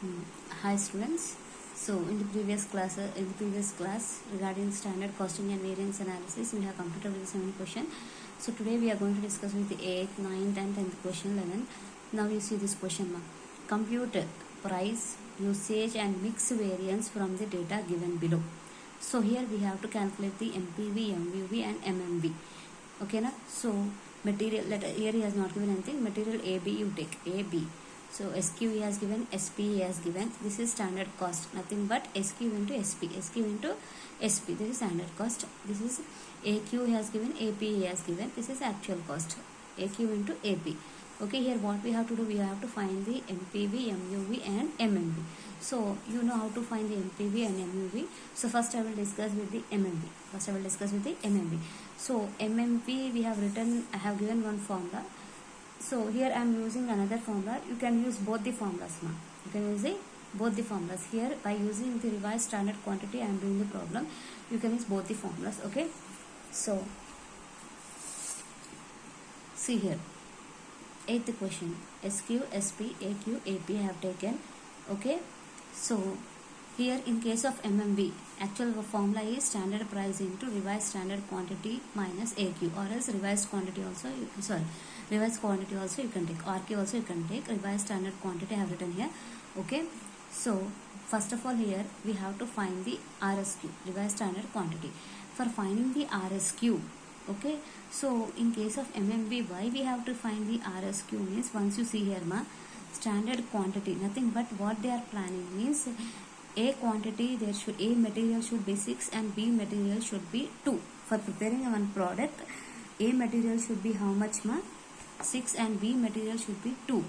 Hmm. Hi students. So in the previous class regarding standard costing and variance analysis, we have completed with the 7th question. So today we are going to discuss with the 8th, 9th and 10th question 11. Now you see this question mark. Compute price, usage and mix variance from the data given below. So here we have to calculate the MPV, MUV and MMV. Okay na? So material, here he has not given anything. Material AB you take AB. So SQ he has given, SP he has given. This is standard cost, nothing but SQ into SP. SQ into SP. This is standard cost. This is AQ he has given, AP he has given. This is actual cost. AQ into AP. Okay, here what we have to do, we have to find the MPV, MUV and MMV. So you know how to find the MPV and MUV. So first I will discuss with the MMV. So MMV we have written, I have given one formula. So here I am using another formula. You can use both the formulas now. You can use both the formulas. Here by using the revised standard quantity I am doing the problem. You can use both the formulas. Okay. So see here. 8th question. SQ, SP, AQ, AP I have taken. Okay. So here in case of MMV, actual formula is standard price into revised standard quantity minus AQ, or else revised quantity also, revised quantity also you can take, RQ also you can take. Revised standard quantity I have written here. Okay. So first of all here we have to find the RSQ, revised standard quantity. For finding the RSQ, okay, so in case of MMV, why we have to find the RSQ means, once you see here standard quantity, nothing but what they are planning means A quantity, there should A material should be 6 and B material should be 2. For preparing one product, A material should be how much 6 and B material should be 2.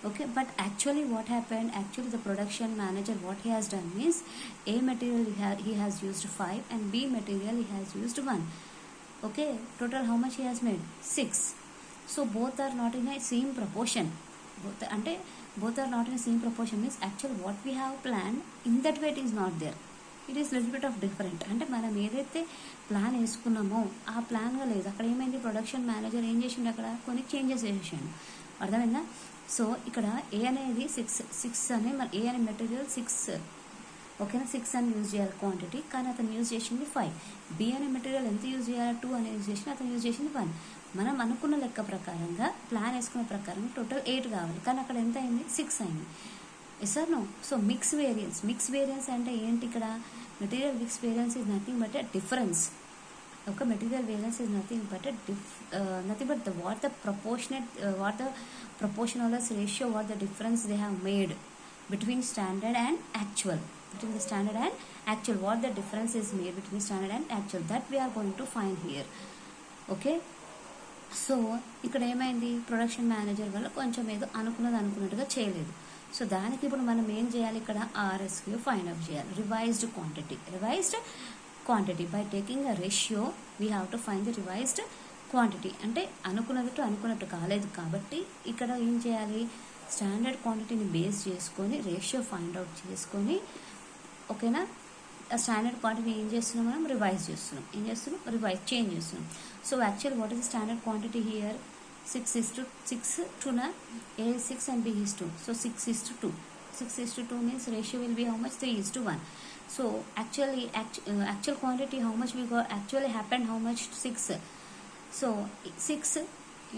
Okay, but actually what happened, actually the production manager what he has done means A material he has used 5 and B material he has used 1. Okay, total how much he has made? 6. So both are not in a same proportion. Both are not in the same proportion means actually what we have planned in that way it is not there. It is little bit of different. అంటే మనం ఏదైతే plan వేసుకున్నామో ఆ ప్లాన్గా లేదు. అక్కడ ఏమైంది, production manager ఏం చేసిండు, అక్కడ కొన్ని చేంజెస్ చేసేసాడు. అర్థమైందా? సో ఇక్కడ ఏ అనేది 6 అనే ఏ అనే మెటీరియల్ 6, ఓకేనా, 6 అని యూజ్ చేయాలి క్వాంటిటీ, కానీ అతను యూజ్ చేసింది 5. బి అనే మెటీరియల్ ఎంత యూజ్ చేయాలి, 2 అని యూజ్ చేసిన, అతను యూజ్ చేసింది 1. మనం అనుకున్న లెక్క ప్రకారంగా ప్లాన్ వేసుకున్న ప్రకారం టోటల్ 8 కావాలి, కానీ అక్కడ ఎంత అయింది, 6 అయింది. Yes or no? So mix variance అంటే ఏంటి, ఇక్కడ material mix variance is nothing but a difference. ఒక material variance is nothing but nothing but what the proportion or ratio, what the difference they have made between standard and actual. Between the standard and actual, what the difference is made between standard and actual, that we are going to find here. Okay. So ఇక్కడ ఏమైంది, production manager వల్ల కొంచెం ఏదో అనుకున్నట్టుగా చేయలేదు. So దానికి ఇప్పుడు మనం ఏం చేయాలి, ఇక్కడ RSQ ఫైండ్ అవుట్ చేయాలి. Revised quantity by taking a ratio we have to find the revised quantity. అంటే అనుకున్నట్టు కాలేదు కాబట్టి ఇక్కడ ఏం చేయాలి, స్టాండర్డ్ క్వాంటిటీని బేస్ చేసుకొని రేషియో ఫైండ్ అవుట్ చేసుకొని, ఓకేనా, ఆ స్టాండర్డ్ క్వాంటిటీ ఏం చేస్తున్నాం, మనం రివైజ్ చేస్తున్నాం. చేంజ్ చేస్తున్నాం. So actual what is standard quantity here, 6:6 to A is 6 and B is 2. So 6:2. 6:2 means ratio will be how much, 3:1. So actual quantity how much we got, actually happened how much, 6. So 6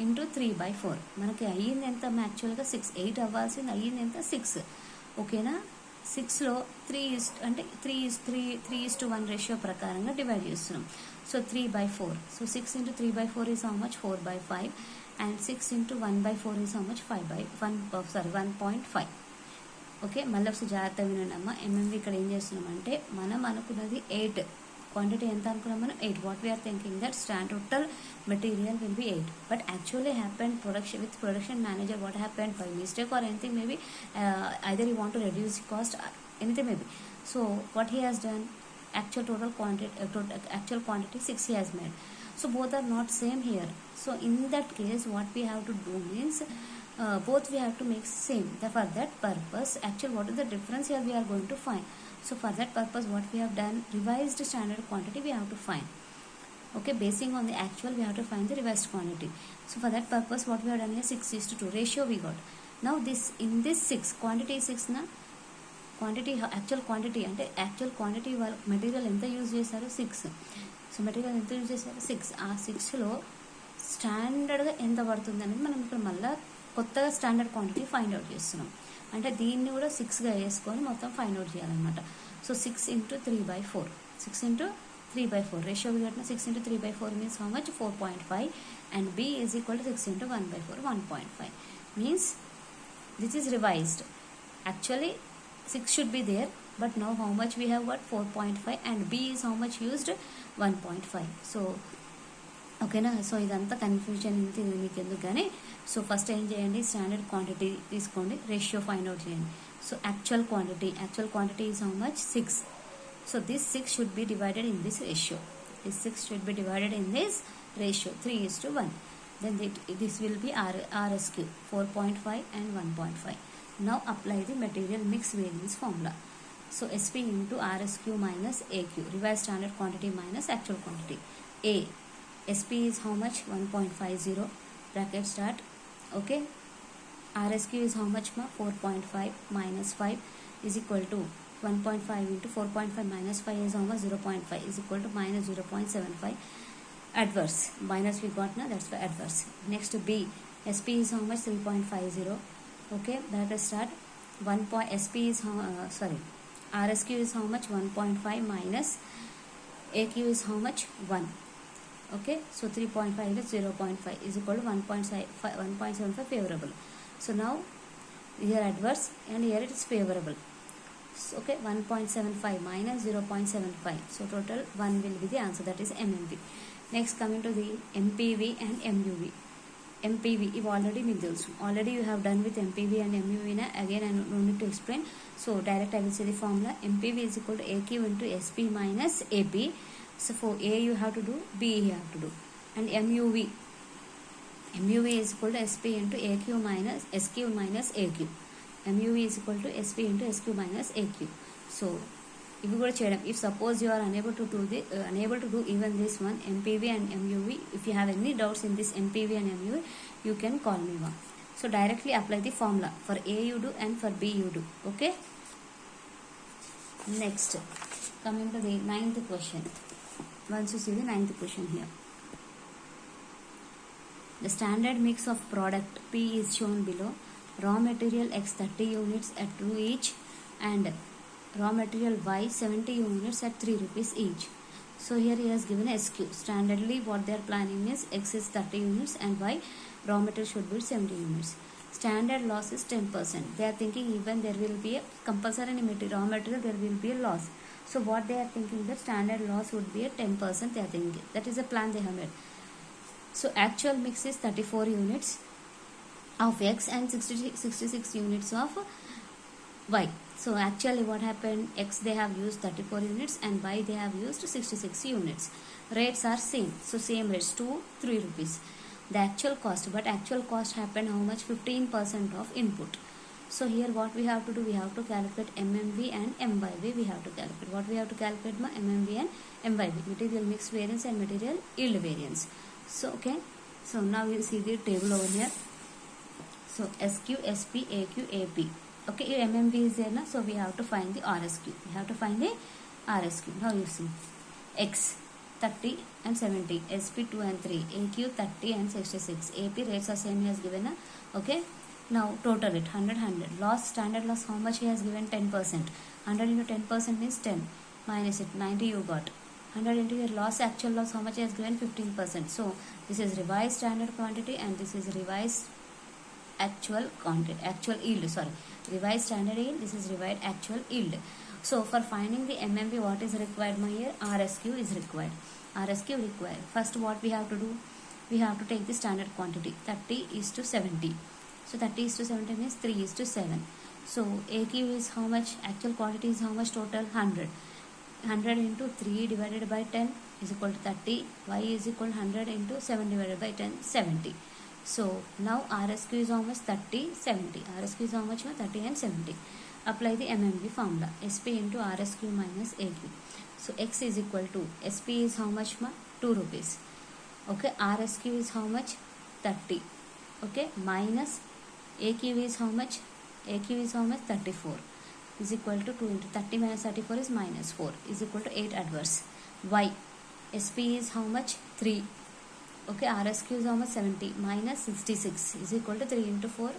into 3/4 మనకి అయ్యింది ఎంత, యాక్చువల్గా 6, 8 అవ్వాల్సింది అయ్యింది ఎంత, 6. ఓకేనా, 6లో 3:1 ratio ప్రకారంగా divide చేస్తున్నాం. So 3/4. So 6 into 3/4 is how much, 4/5 and 6 into 1/4 is how much, 1.5. Okay, మళ్ళీ ఒకసారి జాగ్రత్తగా వినండి అమ్మ. MMV ఇక్కడ ఏం చేస్తున్నామంటే మనం అనుకున్నది 8, క్వాంటిటీ ఎంత అనుకున్నాం మనం, 8. What we are thinking that total material will be 8, but actually happened production manager what happened by mistake or anything, maybe either you want to reduce the cost, anything maybe. So what he has done, actual quantity 6 he has made. So both are not same here. So in that case what we have to do means both we have to make same. For that purpose, actually what is the difference here we are going to find. So for that purpose what we have done, revised standard quantity we have to find. Okay, basing on the actual we have to find the revised quantity. So for that purpose what we have done here, 6:2 ratio we got. Now in this 6 quantity is 6 na, quantity actual quantity అంటే actual quantity వాళ్ళు material ఎంత use చేశారు 6. So material ఎంత use చేశారు 6. ఆ 6లో స్టాండర్డ్గా ఎంత పడుతుంది అనేది మనం ఇక్కడ మళ్ళీ కొత్తగా స్టాండర్డ్ క్వాంటిటీ ఫైండ్ అవుట్ చేస్తున్నాం. అంటే దీన్ని కూడా 6గా వేసుకొని మొత్తం ఫైండ్ అవుట్ చేయాలన్నమాట. సో 6 into 3/4, 6 into 3/4 రేషియో కట్టిన 6 into 3/4 means how much 4.5 and B is equal to 6 into 1/4 1.5 means this is revised. Actually 6 should be there, but now how much we have got 4.5 and B is how much used 1.5. So ఓకేనా. So ఇదంతా confusion ఇది మీకు ఎందుకు కానీ. So first ఏం చేయండి, standard quantity తీసుకోండి, ratio find out చేయండి. So actual quantity is how much 6. So this 6 should be divided in this ratio. This 6 should be divided in this ratio 3:1. Then this will be RSQ 4.5 and 1.5. Now apply the material mix variance formula. So SP into RSQ minus AQ, revised standard quantity minus actual quantity. A SP is how much 1.50 bracket start. Okay, RSQ is how much ma 4.5 minus 5 is equal to 1.5 into 4.5 minus 5 is how much 0.5 is equal to minus 0.75. Adverse minus we got na, that's why adverse. Next B, SP is how much 3.50. Okay, bracket start. SP is how RSQ is how much 1.5 minus AQ is how much 1. Okay, so 3.5 into 0.5 is equal to 1.75 favorable. So now here adverse and here it is favorable. So, okay, 1.75 minus 0.75. So total 1 will be the answer, that is MMV. Next coming to the MPV and MUV. MPV if already మీకు తెలుసు, already you have done with MPV and MUV na, again I no need to explain. So direct I will say the formula. MPV is equal to AQ into SP minus AP. So for A you have to do, B you have to do, and MUV is equal to SP into AQ minus SQ minus AQ. MUV is equal to SP into SQ minus AQ. So if you go to if suppose you are unable to do even this one MPV and MUV, if you have any doubts in this MPV and MUV, you can call me one. So directly apply the formula. For A you do and for B you do. Okay, next coming to the 9th question. Once you see the 9th question here, the standard mix of product P is shown below. Raw material X 30 units at 2 each and raw material Y 70 units at 3 rupees each. So here he has given SQ. Standardly what they are planning is X is 30 units and Y raw material should be 70 units. Standard loss is 10%. They are thinking even there will be a compulsory raw material, there will be a loss. So what they are thinking, that standard loss would be a 10%. They are thinking that is a plan they have made. So actual mix is 34 units of X and 66 units of Y. So actually what happened, X they have used 34 units and Y they have used 66 units. Rates are same, so same rates 2-3 rupees. The actual cost, but actual cost happened how much, 15% of input. So here what we have to do, we have to calculate MMV and MYV. We have to calculate what we have to calculate, MMV and MYV, material mix variance and material yield variance. So okay, so now you see the table over here. So SQ, SP, AQ, AP. Okay, MMV is there now, so we have to find the RSQ. We have to find the RSQ. Now you see X 30 and 70, SP 2 and 3, AQ 30 and 66, AP rates are same he has given. Okay, now total it 100. Loss, standard loss how much he has given, 10%. 100 into 10% means 10, minus it 90 you got. 100 into your loss, actual loss how much he has given, 15%. So this is revised standard quantity and this is revised actual quantity, actual yield, revised standard yield, this is revised actual yield. So for finding the MMV, what is required here, RSQ is required. First what we have to do, we have to take the standard quantity 30:70. So 30:70 means 3:7. So AQ is how much, actual quantity is how much, total 100 into 3 divided by 10 is equal to 30. Y is equal to 100 into 7 divided by 10, 70. So now RSQ is how much, 30:70. RSQ is how much, 30 and 70. Apply the MMV formula, SP into RSQ minus AQ. So X is equal to, SP is how much, 2 rupees. Okay, RSQ is how much, 30. Okay, minus AQ is how much, 34. is equal to 2 into 30 minus 34 is minus 4 is equal to 8 adverse. Y, SP is how much? 3. Okay, RSQ is how much? 70 minus 66 is equal to 3 into 4.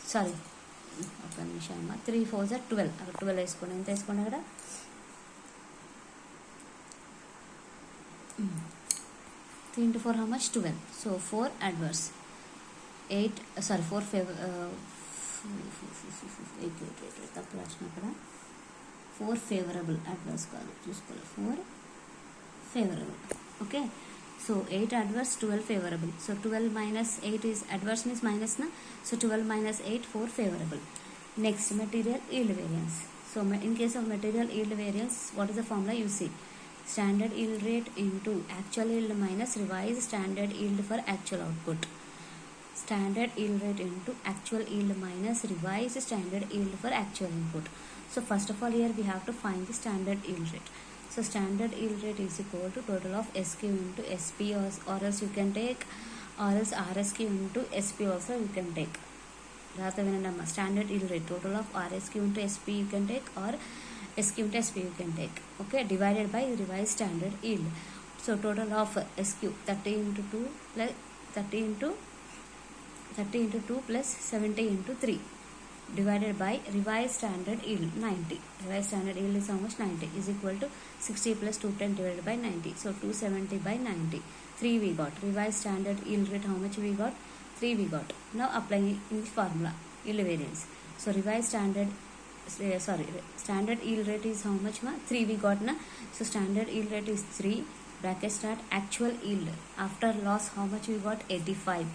Sorry, 3 4s are 12. 12 వేసుకోండి. ఎంత వేసుకోండి అక్కడ? 3 into 4 how much? 12. So 4 adverse. 4 favor. 4 favorable adverse కాదు, చూసుకోవాలి. 4 favorable. Okay, so 8 adverse, 12 favorable. So 12 minus 8 is adverse means minus na. So 12 minus 8, 4 favorable. Next, material yield variance. So in case of material yield variance, what is the formula? You see, standard yield rate into actual yield minus revised standard yield for actual output. Standard yield rate into actual yield minus revised standard yield for actual input. So first of all, here we have to find the standard yield rate. So standard yield rate is equal to total of SQ into SP, or else you can take, or else RSQ into SP also you can take. Standard yield rate, total of RSQ into SP you can take, or SQ into SP you can take. Okay, divided by revised standard yield. So total of SQ 30 into 2 plus 30 into 2 plus 70 into 3 divided by revised standard yield 90. Revised standard yield is how much? 90 is equal to 60 plus 210 divided by 90. So 270 by 90. 3 we got. Revised standard yield rate how much we got? 3 we got. Now applying in this formula, yield variance. So revised standard yield rate is how much? 3 we got na. So standard yield rate is 3. Bracket start. Actual yield after loss how much we got? 85.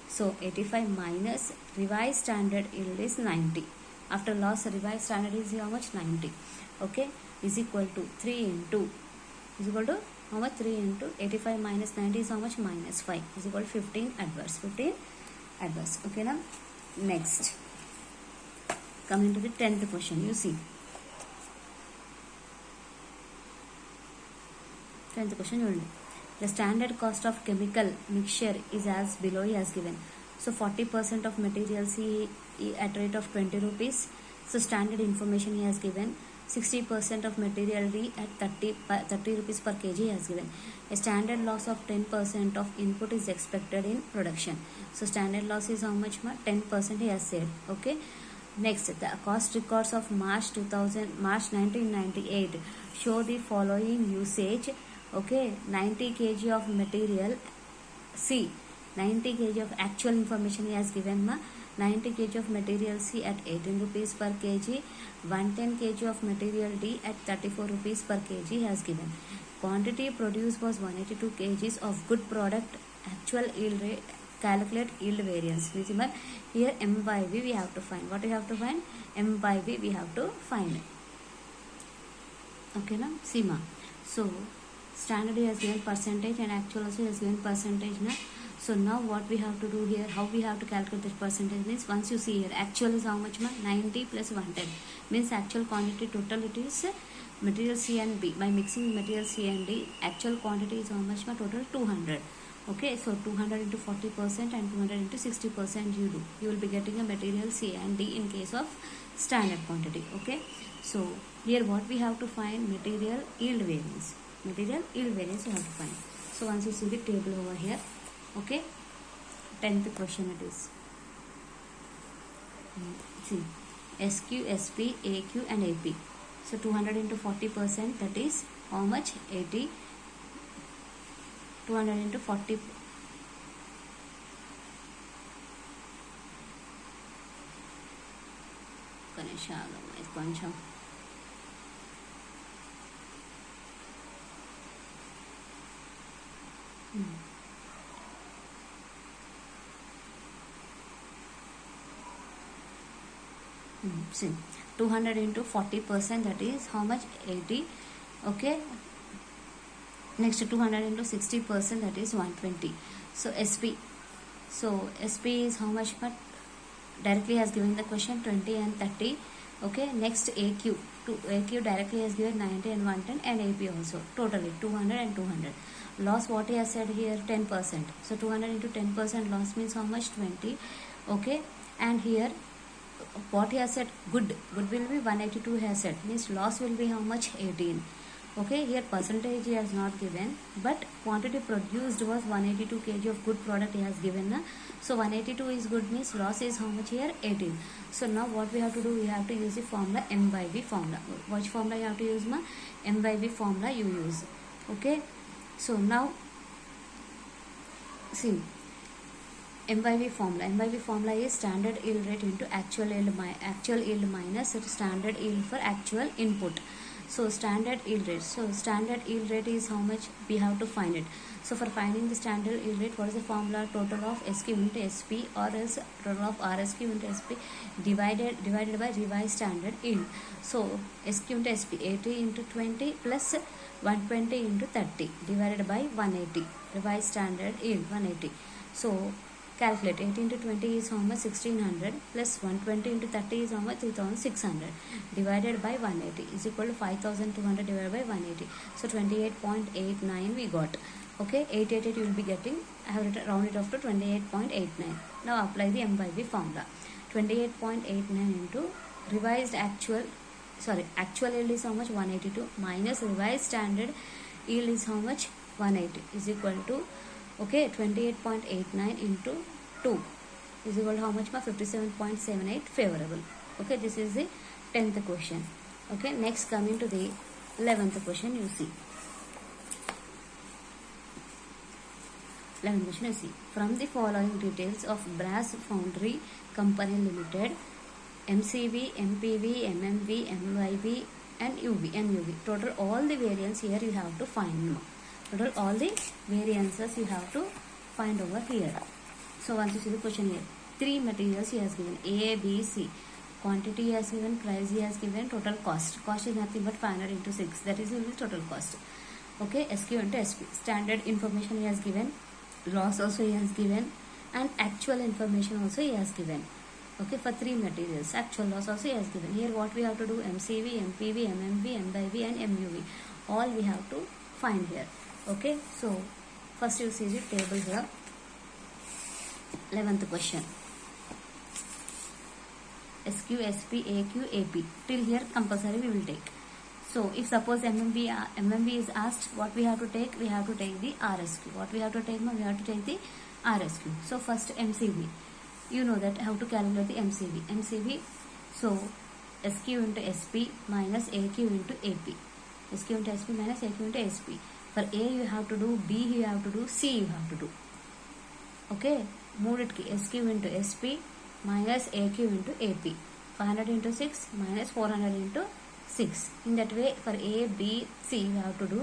So 85 minus revised standard yield is 90. After loss, revised standard is how much? 90. Okay, is equal to 3 into, is equal to how much? 3 into 85 minus 90 is how much? Minus 5 is equal to 15 adverse. 15 adverse. Okay now, next, coming to the 10th question. You see, 10th question only. The standard cost of chemical mixture is as below, he has given. So 40% of material C at rate of 20 rupees. So standard information he has given. 60% of material D at 30 rupees per kg he has given. A standard loss of 10% of input is expected in production. So standard loss is how much? 10% he has said. Okay. Next, the cost records of March 1998 show the following usage. Okay, 90 kg of material C, 90 kg of actual information he has given 90 kg of material C at 18 rupees per kg, 110 kg of material D at 34 rupees per kg he has given. Quantity produced was 182 kgs of good product. Actual yield rate, calculate yield variance. Here M by V we have to find. What we have to find? M by V we have to find. Okay na, Sima. So standard he has given percentage and actual also he has given percentage na. So now what we have to do here, how we have to calculate this percentage means, once you see here, actual is how much? 90 plus 110 means actual quantity total it is material C and B. By mixing material C and D, actual quantity is how much? Total 200. Okay, so 200 into 40% and 200 into 60% you do. You will be getting a material C and D in case of standard quantity. Okay, so here what we have to find? Material yield variance. Material yield variance you have to find. So once you see the table over here, okay, 10th question it is. See, SQ, SP, AQ and AP. So 200 into 40%, that is how much? 80. 200 into 40. కొంచెం see, 200 into 40%, that is how much? 80. Okay, next 200 into 60%, that is 120. So SP, so SP is how much? But directly has given the question 20 and 30. Okay, next AQ, AQ directly has given 90 and 110 and AP also, totally 200 and 200. Loss what he has said here? 10%. So 200 into 10% loss means how much? 20. Okay, and here what he has said, good will be 182 he has said, means loss will be how much, 18. Okay, here percentage he has not given, but quantity produced was 182 kg of good product he has given na? So 182 is good, means loss is how much here, 18. So now what we have to do, we have to use the formula M by V formula. Which formula you have to use, ma? M by V formula you use. Okay, so now see, M by V formula is standard yield rate into actual yield minus standard yield for actual input. So standard yield rate. So standard yield rate is how much we have to find it. So for finding the standard yield rate, what is the formula? Total of SQ into SP, or else total of RSQ into SP divided by revised standard yield. So SQ into SP, 80 into 20 plus 120 into 30 divided by 180. Revised standard yield 180. So calculate 80 into 20 is how much, 1600 plus 120 into 30 is how much, 3600 divided by 180 is equal to 5200 divided by 180. So 28.89 we got. Okay, 888 you will be getting. I have rounded off to 28.89. Now apply the M by V formula. 28.89 into revised actual yield is how much, 182 minus revised standard yield is how much, 180 is equal to, okay, 28.89 into 2 is equal to how much, 57.78 favorable. Okay, this is the 10th question. Okay, next coming to the 11th question, you see. 11th question, you see. From the following details of Brass Foundry Company Limited, MCV, MPV, MMV, MYV and MUV. Total all the variants here you have to find. Total all the variances you have to find over here. So once you see the question here, 3 materials he has given, A, B, C. Quantity he has given, price he has given, total cost. Cost is nothing but 500 into 6. That is the total cost. Okay, SQ into SP. Standard information he has given, loss also he has given, and actual information also he has given. Okay, for 3 materials, actual loss also he has given. Here what we have to do, MCV, MPV, MMV, MYV and MUV. All we have to find here. Okay, so first you see the table here. 11th question. SQ, SP, AQ, AP. Till here compulsory we will take. So if suppose MMV is asked, what we have to take? We have to take the RSQ. What we have to take? We have to take the RSQ. So first MCV. You know that how to calculate the MCV. So SQ into SP minus AQ into AP. SQ into SP minus AQ into SP. For A you have to do, B you have to do, C you have to do. Okay, మూడిటికి SQ into SP minus AQ into AP. 500 into 6 minus 400 into 6. In that way for A, B, C you have to do.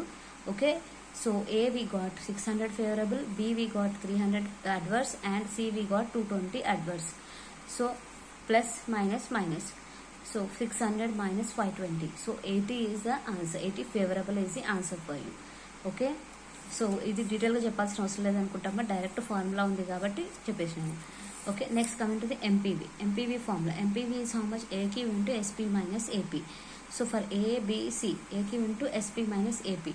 Okay, so A we got 600 favorable, B we got 300 adverse and C we got 220 adverse. So plus minus. So 600 minus 520. So 80 is the answer. 80 favorable is the answer for you. Okay, so ఇది డీటెయిల్గా చెప్పాల్సిన అవసరం లేదనుకుంటామా, direct formula ఉంది కాబట్టి చెప్పేసినాను. Okay, next coming to the MPV formula. MPV is how much, AQ into SP minus AP. So for ABC, AQ into SP minus AP.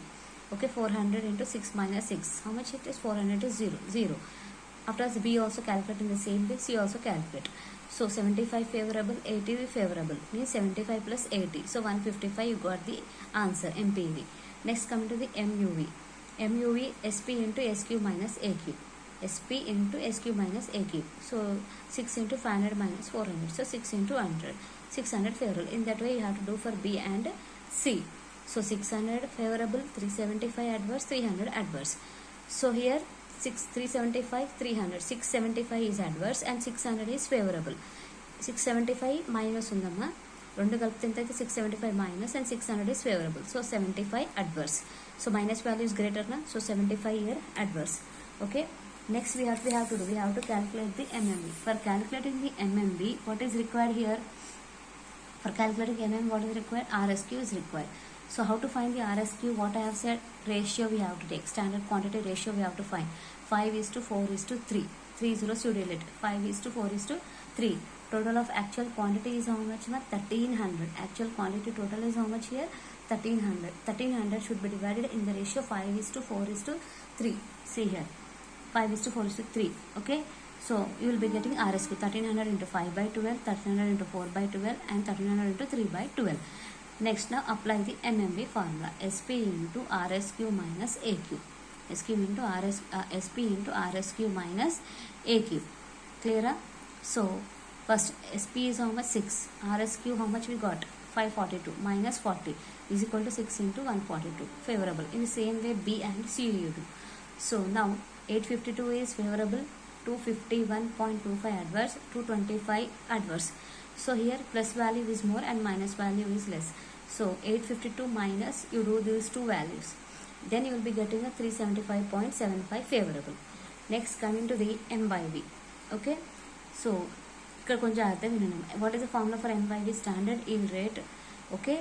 Okay, 400 into 6 minus 6. How much it is? 400 is 0. After B also calculate in the same way, C also calculate. So 75 favorable, 80 favorable. Means 75 plus 80. So 155 you got the answer, MPV. Next come to the MUV. MUV, SP into SQ minus AQ. SP into SQ minus AQ. So 6 into 500 minus 400. So 6 into 100. 600 favorable. In that way you have to do for B and C. So 600 favorable, 375 adverse, 300 adverse. So here 375, 300. 675 is adverse and 600 is favorable. 675 minus undamma. రెండు కలిపితే ఎంత అయితే 675 minus and 600 is favorable. So 75 adverse. So minus value is greater na. So 75 here adverse. Okay. Next we have to do. We have to calculate the MMV. For calculating the MMV, what is required here? For calculating MMV, what is required? RSQ is required. So how to find the RSQ? What I have said, ratio we have to take. Standard quantity ratio we have to find. 5:4:3. 3 zeros you delete. 5:4:3. Total of actual quantity is how much? 1300. Actual quantity total is how much here? 1300. 1300 should be divided in the ratio 5:4:3. See here. 5:4:3. Okay. So you will be getting RSQ 1300 into 5 by 12, 1300 into 4 by 12 and 1300 into 3 by 12. Next, now apply the MMB formula. SP into RSQ minus AQ. SP into RSQ minus AQ. Clear? So first SP is how much? 6. RSQ how much we got? 542 minus 40 is equal to 6 into 142. Favorable. In the same way B and C you do. So now 852 is favorable, 251.25 adverse, 225 adverse. So here plus value is more and minus value is less. So 852 minus, you do these two values. Then you will be getting a 375.75 favorable. Next, coming to the M by V. Okay. So ఇక్కడ కొంచెం అర్థం వినండి. What is the formula for M by V? Standard yield rate, okay,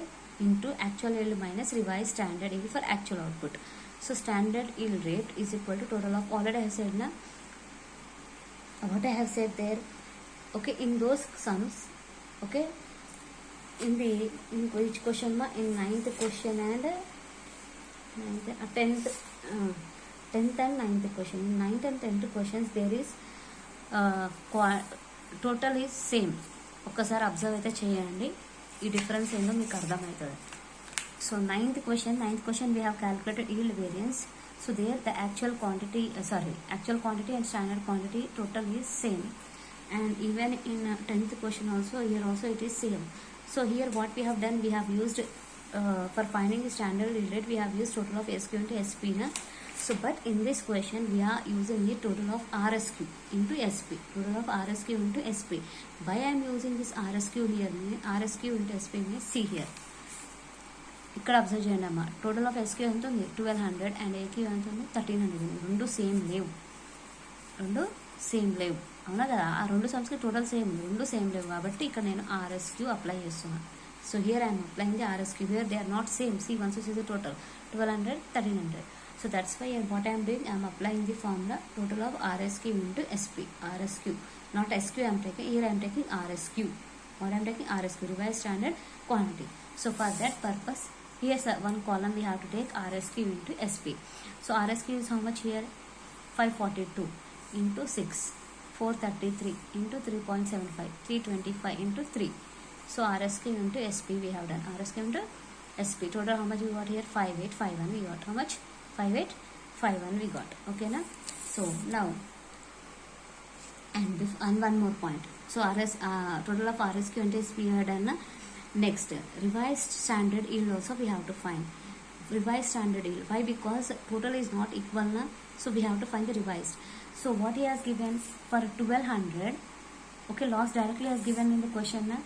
into actual yield minus revise standard yield for actual output. So standard yield rate is equal to total of, already I have said na, what I have said there, okay, in those sums, okay, in which question ma, in 9th question and 10th and 9th question. In 9th and 10th questions there is total is same. ఒక్కసారి observe అయితే చేయండి, ఈ difference ఏందో మీకు అర్థమవుతుంది. So 9th question we have calculated yield variance. So there the actual quantity and standard quantity total is same, and even in 10th question also, here also it is same. So here what we have done, we have used for finding the standard yield rate, we have used total of SQ into SP na. So but in this question we are using the total of RSQ into SP. Total of RSQ into SP. Why I am using this RSQ here? RSQ into SP means, see here, ఇక్కడ observe చేయండి అమ్మా. Total of SQ ఎంత ఉంది? 1200 and AQ ఎంత ఉంది? 1300 ఉంది. రెండు same లేవు, అవునా కదా? ఆ రెండు సమ్స్కి టోటల్ సేమ్ ఉంది, రెండు సేమ్ లేవు కాబట్టి ఇక్కడ నేను RSQ అప్లై చేస్తున్నాను. So here I'm applying the RSQ. Here they are not same. See once is the total 1200, 1300. So that's why what I'm doing, I'm applying the formula total of RSQ into SP. RSQ, not SQ I'm taking. Here I'm taking RSQ. What I'm taking? RSQ, revised standard quantity. So for that purpose, here's one column we have to take RSQ into SP. So RSQ is how much here? 542 into 6, 433 into 3.75, 325 into 3. So RSQ into SP we have done. RSQ into SP. Total how much we got here? 5851 we got. How much? 5851 we got. Okay na? So now, and one more point. So total of RSQ into SP we have done na. Next, revised standard yield also we have to find. Revised standard yield. Why? Because total is not equal na, so we have to find the revised. So what he has given for 1200, okay, loss directly has given in the question na,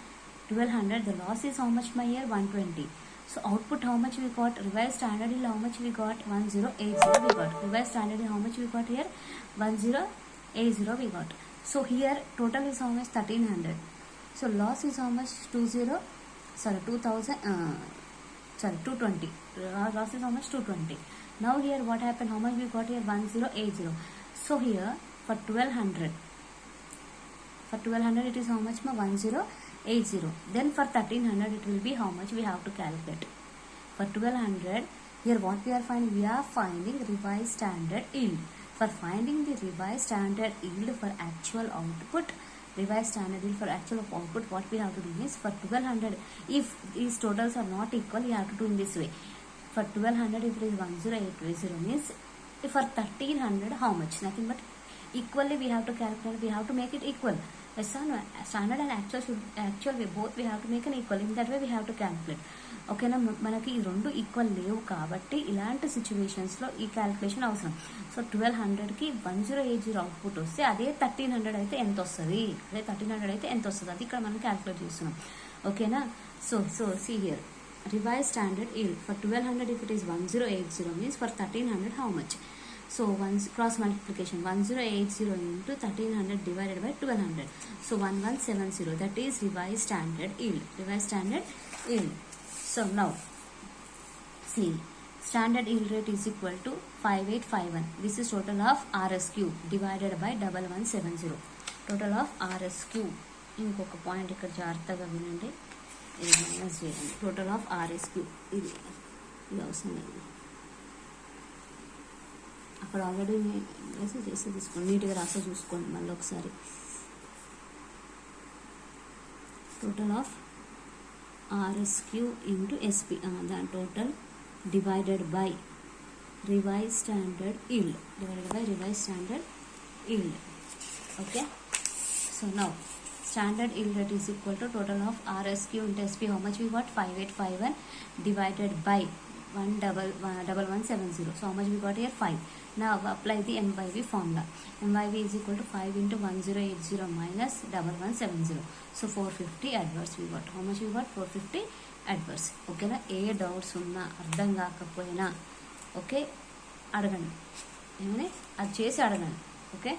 1200, the loss is how much my year? 120. So output how much we got? Revised standard yield how much we got? 1080 we got. Revised standard yield how much we got here? 1080 we got. So here total is how much? 1300. So loss is how much? 220. Loss is how much? 220. Now here what happened? How much we got here? 1080. So here for 1200 it is how much? 1080. Then for 1300 it will be how much? We have to calculate. For 1200, here what we are finding? We are finding revised standard yield. For finding the revised standard yield for actual output, revised standard yield for actual output, what we have to do is, for 1200, if these totals are not equal, you have to do in this way. For 1200, if it is 1080 means, for 1300 how much? Nothing but equally we have to calculate, we have to make it equal. Yes or no? Standard and actual we both we have to make an equal. In that way we have to calculate. ఓకేనా? మనకి ఈ రెండు equal లేవు కాబట్టి ఇలాంటి సిచ్యువేషన్స్లో ఈ calculation అవసరం. సో 1200కి 1080 అవుట్పుట్ వస్తే అదే 1300 అయితే ఎంత వస్తుంది? అది ఇక్కడ మనం క్యాలిక్యులేట్ చేస్తున్నాం. ఓకేనా? So see here, revise standard yield for 1200 if it is 1080 means for 1300 how much? So once cross multiplication, 1080 into 1300 divided by 1200. So 1170, that is revised standard yield. So now see, standard yield rate is equal to 5851. This is total of RSQ divided by 1170. Total of RSQ. ఇంకొక point ఇక్కడ జాగ్రత్తగా వినండి, ఇది minus చేయండి. Total of RSQ ఇది అవసరం లేదు. అక్కడ ఆల్రెడీ వేసి చేసి తీసుకోండి, నీట్గా రాసే చూసుకోండి మళ్ళీ ఒకసారి. టోటల్ ఆఫ్ ఆర్ఎస్క్యూ ఇంటూ ఎస్పీ, దాని total divided by revise standard yield, okay. So now standard yield rate is equal to total of RSQ into SP. How much we got? 5851 divided by 1170. So how much we got here? 5. Now apply the MYV formula. MYV is equal to 5 into 1080 minus 1170. So 450 adverse we got. How much we got? 450 adverse. Okay na? A doubts ఉన్నా అర్థం కాకపోయినా okay అడగండి, ఏమని అది చేసి అడగండి. Okay.